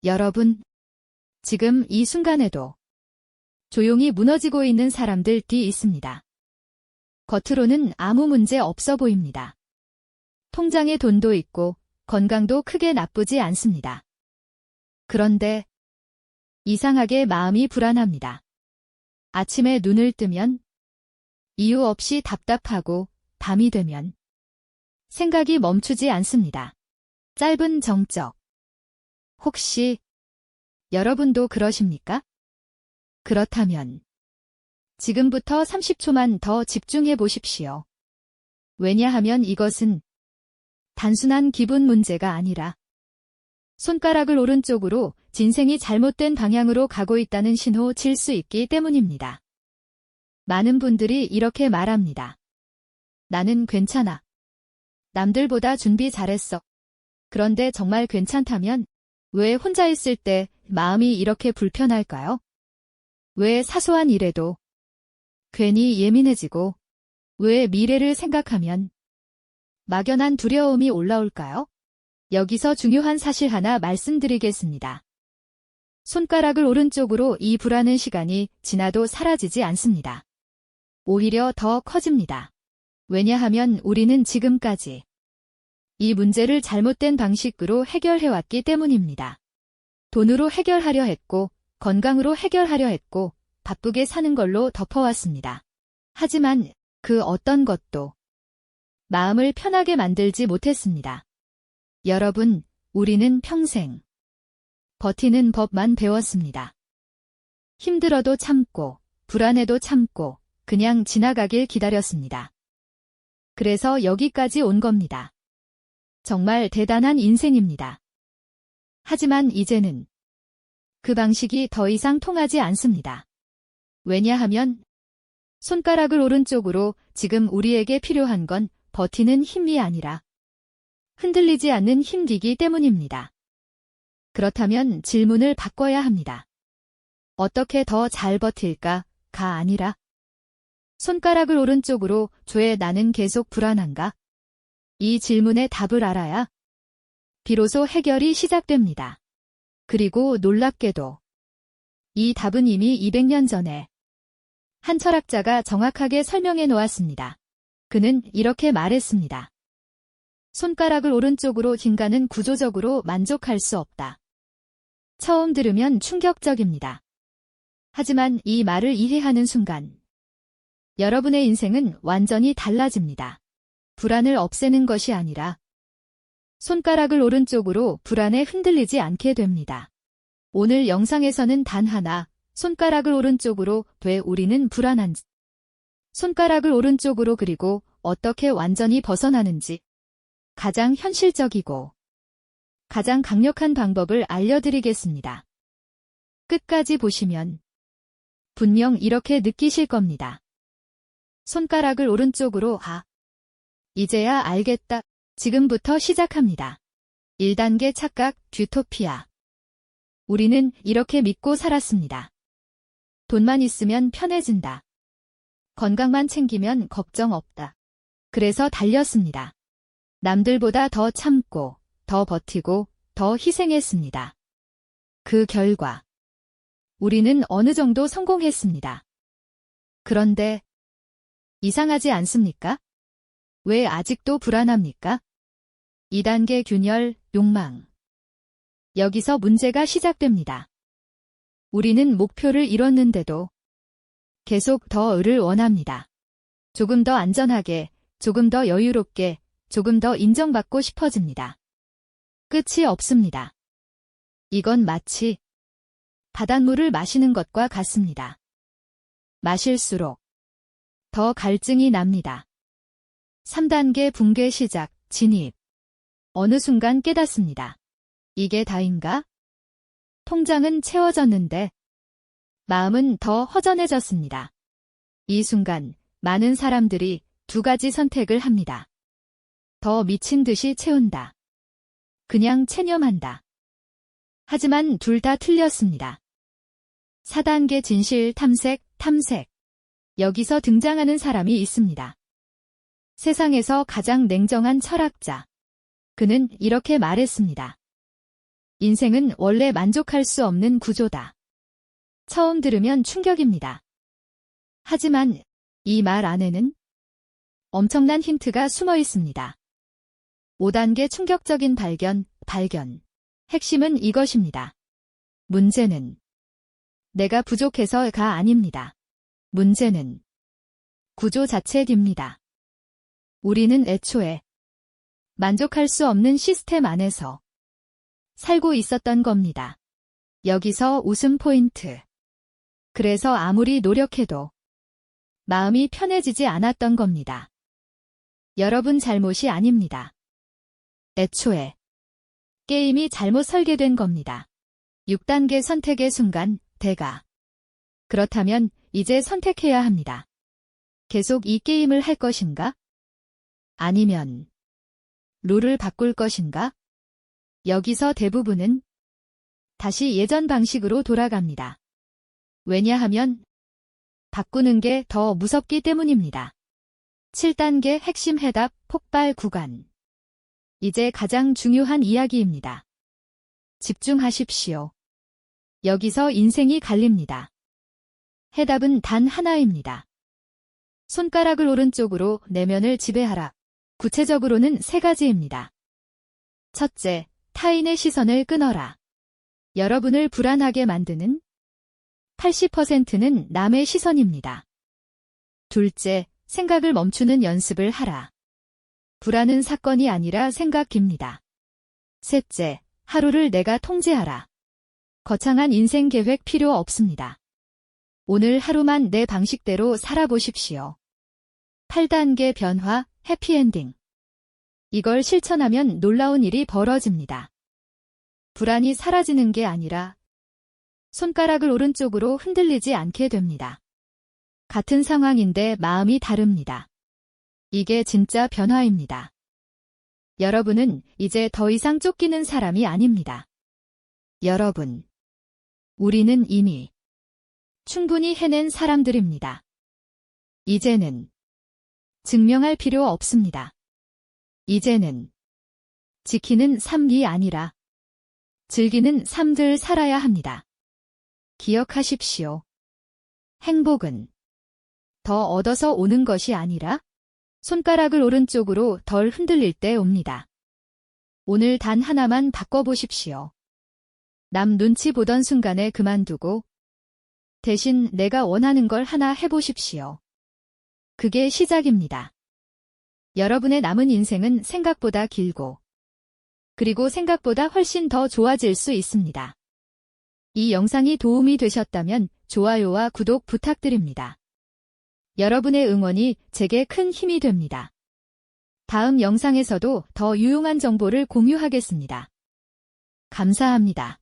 여러분, 지금 이 순간에도 조용히 무너지고 있는 사람들이 있습니다. 겉으로는 아무 문제 없어 보입니다. 통장에 돈도 있고 건강도 크게 나쁘지 않습니다. 그런데 이상하게 마음이 불안합니다. 아침에 눈을 뜨면 이유 없이 답답하고 밤이 되면 생각이 멈추지 않습니다. 짧은 정적. 혹시 여러분도 그러십니까? 그렇다면 지금부터 30초만 더 집중해 보십시오. 왜냐하면 이것은 단순한 기분 문제가 아니라 손가락을 오른쪽으로 진생이 잘못된 방향으로 가고 있다는 신호칠 수 있기 때문입니다. 많은 분들이 이렇게 말합니다. 나는 괜찮아. 남들보다 준비 잘했어. 그런데 정말 괜찮다면 왜 혼자 있을 때 마음이 이렇게 불편할까요? 왜 사소한 일에도 괜히 예민해지고 왜 미래를 생각하면 막연한 두려움이 올라올까요? 여기서 중요한 사실 하나 말씀드리겠습니다. 손가락을 오른쪽으로 이 불안한 시간이 지나도 사라지지 않습니다. 오히려 더 커집니다. 왜냐하면 우리는 지금까지 이 문제를 잘못된 방식으로 해결해왔기 때문입니다. 돈으로 해결하려 했고, 건강으로 해결하려 했고, 바쁘게 사는 걸로 덮어왔습니다. 하지만 그 어떤 것도 마음을 편하게 만들지 못했습니다. 여러분, 우리는 평생 버티는 법만 배웠습니다. 힘들어도 참고, 불안해도 참고, 그냥 지나가길 기다렸습니다. 그래서 여기까지 온 겁니다. 정말 대단한 인생입니다. 하지만 이제는 그 방식이 더 이상 통하지 않습니다. 왜냐하면 손가락을 오른쪽으로 지금 우리에게 필요한 건 버티는 힘이 아니라 흔들리지 않는 힘이기 때문입니다. 그렇다면 질문을 바꿔야 합니다. 어떻게 더 잘 버틸까가 아니라 손가락을 오른쪽으로 왜 나는 계속 불안한가? 이 질문의 답을 알아야 비로소 해결이 시작됩니다. 그리고 놀랍게도 이 답은 이미 200년 전에 한 철학자가 정확하게 설명해 놓았습니다. 그는 이렇게 말했습니다. 손가락을 오른쪽으로 인간은 구조적으로 만족할 수 없다. 처음 들으면 충격적입니다. 하지만 이 말을 이해하는 순간 여러분의 인생은 완전히 달라집니다. 불안을 없애는 것이 아니라 손가락을 오른쪽으로 불안에 흔들리지 않게 됩니다. 오늘 영상에서는 단 하나, 손가락을 오른쪽으로 왜 우리는 불안한지, 손가락을 오른쪽으로 그리고 어떻게 완전히 벗어나는지 가장 현실적이고 가장 강력한 방법을 알려드리겠습니다. 끝까지 보시면 분명 이렇게 느끼실 겁니다. 손가락을 오른쪽으로 이제야 알겠다. 지금부터 시작합니다. 1단계 착각, 듀토피아. 우리는 이렇게 믿고 살았습니다. 돈만 있으면 편해진다. 건강만 챙기면 걱정 없다. 그래서 달렸습니다. 남들보다 더 참고, 더 버티고, 더 희생했습니다. 그 결과 우리는 어느 정도 성공했습니다. 그런데 이상하지 않습니까? 왜 아직도 불안합니까? 2단계 균열, 욕망. 여기서 문제가 시작됩니다. 우리는 목표를 이뤘는데도 계속 더를 원합니다. 조금 더 안전하게, 조금 더 여유롭게, 조금 더 인정받고 싶어집니다. 끝이 없습니다. 이건 마치 바닷물을 마시는 것과 같습니다. 마실수록 더 갈증이 납니다. 3단계 붕괴 시작, 진입. 어느 순간 깨닫습니다. 이게 다인가? 통장은 채워졌는데 마음은 더 허전해졌습니다. 이 순간 많은 사람들이 두 가지 선택을 합니다. 더 미친 듯이 채운다. 그냥 체념한다. 하지만 둘 다 틀렸습니다. 4단계 진실 탐색. 여기서 등장하는 사람이 있습니다. 세상에서 가장 냉정한 철학자. 그는 이렇게 말했습니다. 인생은 원래 만족할 수 없는 구조다. 처음 들으면 충격입니다. 하지만 이 말 안에는 엄청난 힌트가 숨어 있습니다. 5단계 충격적인 발견. 핵심은 이것입니다. 문제는 내가 부족해서가 아닙니다. 문제는 구조 자체입니다. 우리는 애초에 만족할 수 없는 시스템 안에서 살고 있었던 겁니다. 여기서 웃음 포인트. 그래서 아무리 노력해도 마음이 편해지지 않았던 겁니다. 여러분 잘못이 아닙니다. 애초에 게임이 잘못 설계된 겁니다. 6단계 선택의 순간, 대가. 그렇다면 이제 선택해야 합니다. 계속 이 게임을 할 것인가? 아니면 룰을 바꿀 것인가? 여기서 대부분은 다시 예전 방식으로 돌아갑니다. 왜냐하면 바꾸는 게 더 무섭기 때문입니다. 7단계 핵심 해답 폭발 구간. 이제 가장 중요한 이야기입니다. 집중하십시오. 여기서 인생이 갈립니다. 해답은 단 하나입니다. 손가락을 오른쪽으로 내면을 지배하라. 구체적으로는 3가지입니다. 첫째, 타인의 시선을 끊어라. 여러분을 불안하게 만드는 80%는 남의 시선입니다. 둘째, 생각을 멈추는 연습을 하라. 불안은 사건이 아니라 생각입니다. 셋째, 하루를 내가 통제하라. 거창한 인생 계획 필요 없습니다. 오늘 하루만 내 방식대로 살아보십시오. 8단계 변화, 해피엔딩. 이걸 실천하면 놀라운 일이 벌어집니다. 불안이 사라지는 게 아니라 손가락을 오른쪽으로 흔들리지 않게 됩니다. 같은 상황인데 마음이 다릅니다. 이게 진짜 변화입니다. 여러분은 이제 더 이상 쫓기는 사람이 아닙니다. 여러분, 우리는 이미 충분히 해낸 사람들입니다. 이제는 증명할 필요 없습니다. 이제는 지키는 삶이 아니라 즐기는 삶들 살아야 합니다. 기억하십시오. 행복은 더 얻어서 오는 것이 아니라 손가락을 오른쪽으로 덜 흔들릴 때 옵니다. 오늘 단 하나만 바꿔보십시오. 남 눈치 보던 순간에 그만두고 대신 내가 원하는 걸 하나 해보십시오. 그게 시작입니다. 여러분의 남은 인생은 생각보다 길고 그리고 생각보다 훨씬 더 좋아질 수 있습니다. 이 영상이 도움이 되셨다면 좋아요와 구독 부탁드립니다. 여러분의 응원이 제게 큰 힘이 됩니다. 다음 영상에서도 더 유용한 정보를 공유하겠습니다. 감사합니다.